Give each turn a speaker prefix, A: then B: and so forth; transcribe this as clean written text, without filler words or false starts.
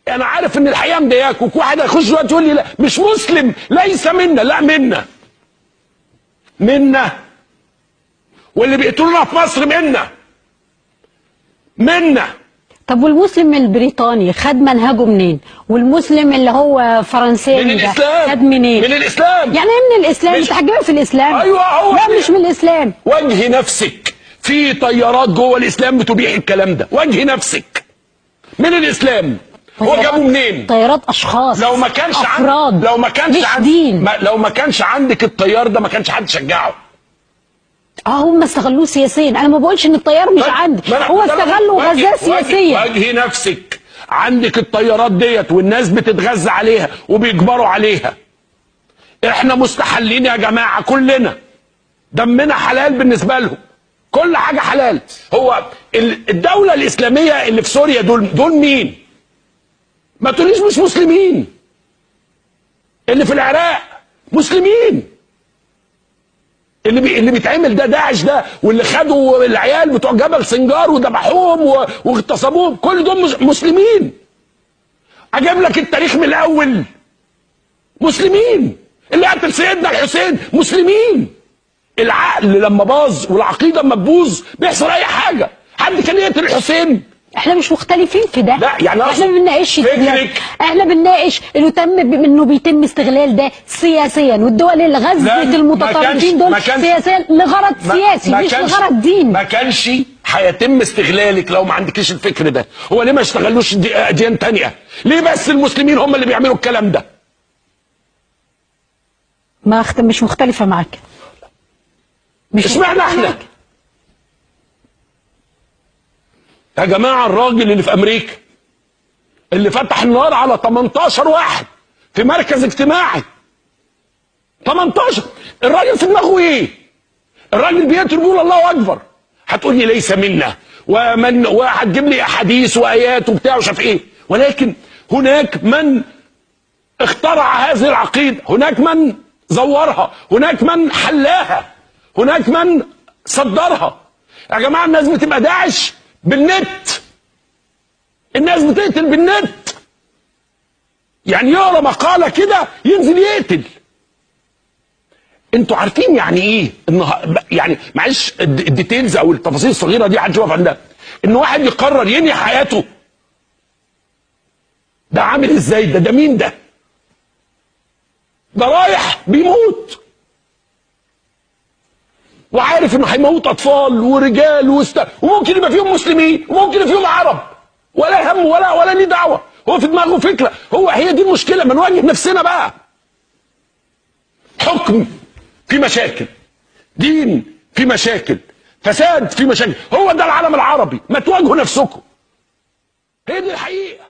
A: انا عارف ان الحقيقه مضايقاك، وواحد هيخش دلوقتي يقول لي لا مش مسلم ليس منا. لا منا واللي بيقتلونا في مصر منا.
B: طب والمسلم البريطاني خد منهجه منين؟ والمسلم اللي هو فرنساوي
A: من الاسلام.
B: خد منين؟
A: من الاسلام.
B: يعني ايه من الاسلام؟ انت هتجيبها في الاسلام؟
A: ايوه هو
B: لا مش من الاسلام.
A: وجه نفسك، في طيارات جوه الاسلام بتبيح الكلام ده، وجه نفسك من الاسلام. هو جابه منين؟
B: طيارات اشخاص،
A: لو ما كانش
B: افراد،
A: لو ما كانش
B: دين.
A: لو ما كانش عندك الطيار ده ما كانش حد شجعه.
B: هم استغلوه سياسيا. انا ما بقولش ان الطيار مش عندي، هو استغله وغزاه سياسيا.
A: وجه نفسك، عندك الطيارات ديت والناس بتتغذى عليها وبيجبروا عليها. احنا مستحلين يا جماعه، كلنا دمنا حلال بالنسبه لهم، كل حاجه حلال. هو الدوله الاسلاميه اللي في سوريا دول مين؟ ما تقوليش مش مسلمين. اللي في العراق مسلمين. اللي بيتعمل ده داعش ده، واللي خدوا العيال بتوع جبل سنجار وذبحوهم واغتصبوهم، كل دول مسلمين. اجيب لك التاريخ من الاول، مسلمين. اللي قتل سيدنا الحسين مسلمين. العقل لما باظ والعقيده لما تبوظ بيحصل اي حاجه. حد كان يقتل الحسين؟
B: احنا مش مختلفين في ده.
A: لا يعني
B: احنا ما بنناقش احنا بنناقش انه بيتم استغلال ده سياسيا، والدول اللي غزت المتطرفين دول سياسيا لغرض سياسي مش لغرض دين.
A: ما كانش هيتم استغلالك لو ما عندكيش الفكر ده. هو ليه ما اشتغلوش اديان تانية؟ ليه بس المسلمين هم اللي بيعملوا الكلام ده؟
B: مش مختلفه معاك.
A: اشمعنى احنا؟ يا جماعه الراجل اللي في امريكا اللي فتح النار على 18 واحد في مركز اجتماعي، 18، الراجل في دماغه ايه؟ الراجل بيقتل بيقول الله اكبر. هتقول لي ليس منا وهتجيب لي احاديث وايات وبتاع ومش عارف ايه، ولكن هناك من اخترع هذه العقيده، هناك من زورها، هناك من حلاها، هناك من صدرها. يا جماعه الناس بتبقى داعش بالنت، الناس بتقتل بالنت. يعني يقرا مقاله كده ينزل يقتل. انتوا عارفين يعني ايه يعني معلش الديتيلز او التفاصيل الصغيره دي هنشوفها عندها، ان واحد يقرر ينهي حياته. ده عامل ازاي؟ ده مين ده؟ ده رايح بيموت وعارف انه هيموت اطفال ورجال وممكن يبقى فيهم مسلمين وممكن يبقى فيهم عرب، ولا يهم ولا ليه دعوه. هو في دماغه فكره. هي دي المشكله. ما نواجه نفسنا بقى. حكم في مشاكل، دين في مشاكل، فساد في مشاكل. هو ده العالم العربي. ما تواجهوا نفسكم. هي دي الحقيقه.